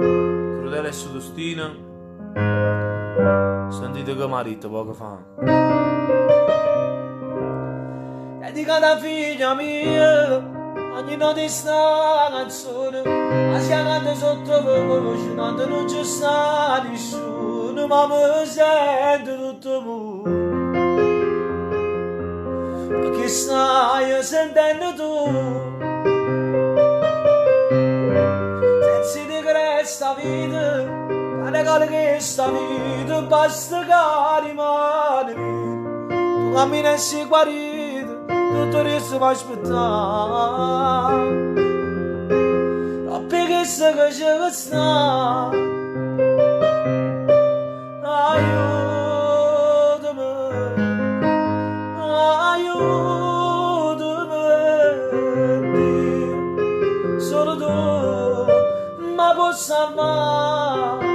Crudele e suo destino. Sentite che marito poco fa. E dica da figlia mia, ogni notte sta canzone, ma si canta sotto voce, quando non ci sta nessuno, ma mi sento tutto pure. Che stai sentendo tu? Senza di questa vita, cane che sta vita, basta che rimane. Tu cammini e sei guarito, tutto riesco a aspettare. Troppi che se che ci sta, aiutami, aiutami, solo tu mi puoi salvare.